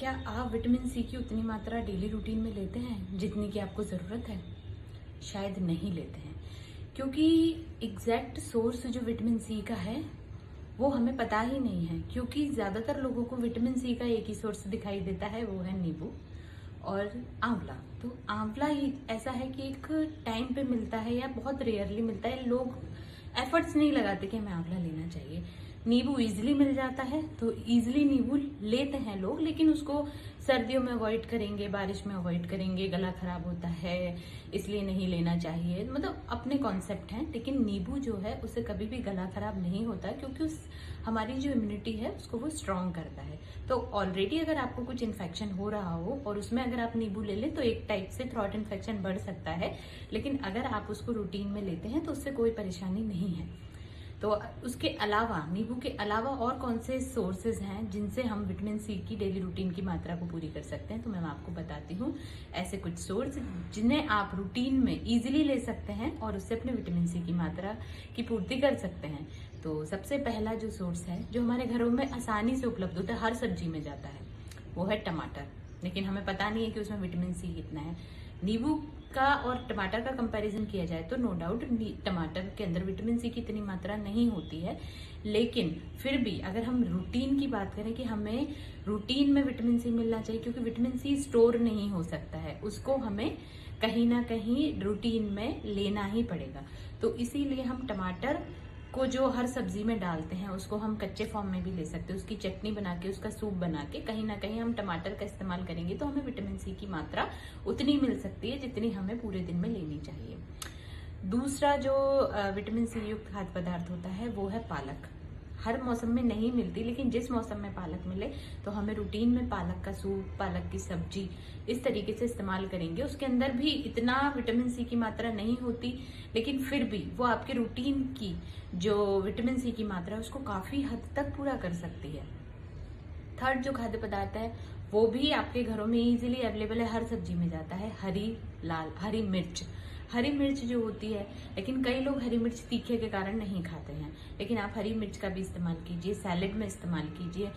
क्या आप vitamin C की उतनी मात्रा डेली रूटीन में लेते हैं जितनी की आपको ज़रूरत है? शायद नहीं लेते हैं, क्योंकि एग्जैक्ट सोर्स जो विटामिन सी का है वो हमें पता ही नहीं है। क्योंकि ज़्यादातर लोगों को विटामिन सी का एक ही सोर्स दिखाई देता है, वो है नींबू और आंवला। तो आंवला ही ऐसा है कि एक टाइम पे मिलता है या बहुत रेयरली मिलता है। लोग एफर्ट्स नहीं लगाते कि हमें आंवला लेना चाहिए। नींबू इजीली मिल जाता है तो इजीली नींबू लेते हैं लोग, लेकिन उसको सर्दियों में अवॉइड करेंगे, बारिश में अवॉइड करेंगे, गला खराब होता है इसलिए नहीं लेना चाहिए। मतलब अपने कॉन्सेप्ट हैं, लेकिन नींबू जो है उससे कभी भी गला खराब नहीं होता, क्योंकि उस हमारी जो इम्यूनिटी है उसको वो स्ट्रांग करता है। तो ऑलरेडी अगर आपको कुछ इन्फेक्शन हो रहा हो और उसमें अगर आप नींबू ले लें तो एक टाइप से थ्रोट इन्फेक्शन बढ़ सकता है, लेकिन अगर आप उसको रूटीन में लेते हैं तो उससे कोई परेशानी नहीं है। तो उसके अलावा, नींबू के अलावा और कौन से सोर्सेज हैं जिनसे हम विटामिन सी की डेली रूटीन की मात्रा को पूरी कर सकते हैं, तो मैं आपको बताती हूँ ऐसे कुछ सोर्स जिन्हें आप रूटीन में इजीली ले सकते हैं और उससे अपने विटामिन सी की मात्रा की पूर्ति कर सकते हैं। तो सबसे पहला जो सोर्स है जो हमारे घरों में आसानी से उपलब्ध होता है, हर सब्जी में जाता है, वो है टमाटर। लेकिन हमें पता नहीं है कि उसमें विटामिन सी कितना है। नींबू का और टमाटर का कंपैरिजन किया जाए तो नो डाउट टमाटर के अंदर विटामिन सी की इतनी मात्रा नहीं होती है, लेकिन फिर भी अगर हम रूटीन की बात करें कि हमें रूटीन में विटामिन सी मिलना चाहिए, क्योंकि विटामिन सी स्टोर नहीं हो सकता है, उसको हमें कहीं ना कहीं रूटीन में लेना ही पड़ेगा। तो इसीलिए हम टमाटर को जो हर सब्जी में डालते हैं उसको हम कच्चे फॉर्म में भी ले सकते हैं। उसकी चटनी बना के, उसका सूप बना के कहीं ना कहीं हम टमाटर का इस्तेमाल करेंगे तो हमें विटामिन सी की मात्रा उतनी मिल सकती है जितनी हमें पूरे दिन में लेनी चाहिए। दूसरा जो विटामिन सी युक्त खाद्य पदार्थ होता है वो है पालक। हर मौसम में नहीं मिलती, लेकिन जिस मौसम में पालक मिले तो हमें रूटीन में पालक का सूप, पालक की सब्जी इस तरीके से इस्तेमाल करेंगे। उसके अंदर भी इतना विटामिन सी की मात्रा नहीं होती, लेकिन फिर भी वो आपके रूटीन की जो विटामिन सी की मात्रा है उसको काफी हद तक पूरा कर सकती है। थर्ड जो खाद्य पदार्थ है वो भी आपके घरों में इजीली अवेलेबल है, हर सब्जी में जाता है, हरी मिर्च। हरी मिर्च जो होती है, लेकिन कई लोग हरी मिर्च तीखे के कारण नहीं खाते हैं, लेकिन आप हरी मिर्च का भी इस्तेमाल कीजिए, सैलेड में इस्तेमाल कीजिए,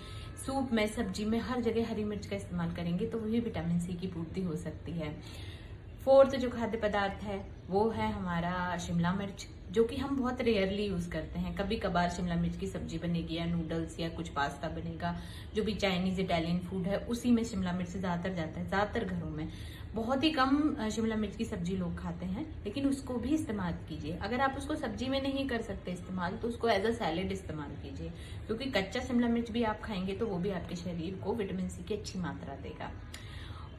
सूप में, सब्जी में, हर जगह हरी मिर्च का इस्तेमाल करेंगे तो वही विटामिन सी की पूर्ति हो सकती है। फोर्थ जो खाद्य पदार्थ है वो है हमारा शिमला मिर्च, जो कि हम बहुत रेयरली यूज करते हैं। कभी कभार शिमला मिर्च की सब्जी बनेगी या नूडल्स या कुछ पास्ता बनेगा, जो भी चाइनीज इटालियन फूड है उसी में शिमला मिर्च ज्यादातर जाता है। ज्यादातर घरों में बहुत ही कम शिमला मिर्च की सब्जी लोग खाते हैं, लेकिन उसको भी इस्तेमाल कीजिए। अगर आप उसको सब्जी में नहीं कर सकते इस्तेमाल तो उसको एज अ सैलेड इस्तेमाल कीजिए, क्योंकि कच्चा शिमला मिर्च भी आप खाएंगे तो वो भी आपके शरीर को विटामिन सी की अच्छी मात्रा देगा।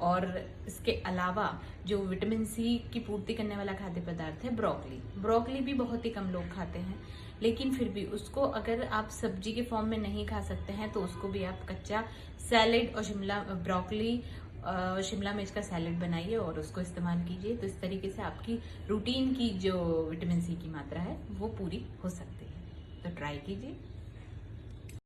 और इसके अलावा जो विटामिन सी की पूर्ति करने वाला खाद्य पदार्थ है ब्रोकली। ब्रोकली भी बहुत ही कम लोग खाते हैं, लेकिन फिर भी उसको अगर आप सब्जी के फॉर्म में नहीं खा सकते हैं तो उसको भी आप कच्चा सैलेड और ब्रोकली शिमला मिर्च का सैलेड बनाइए और उसको इस्तेमाल कीजिए। तो इस तरीके से आपकी रूटीन की जो विटामिन सी की मात्रा है वो पूरी हो सकती है। तो ट्राई कीजिए।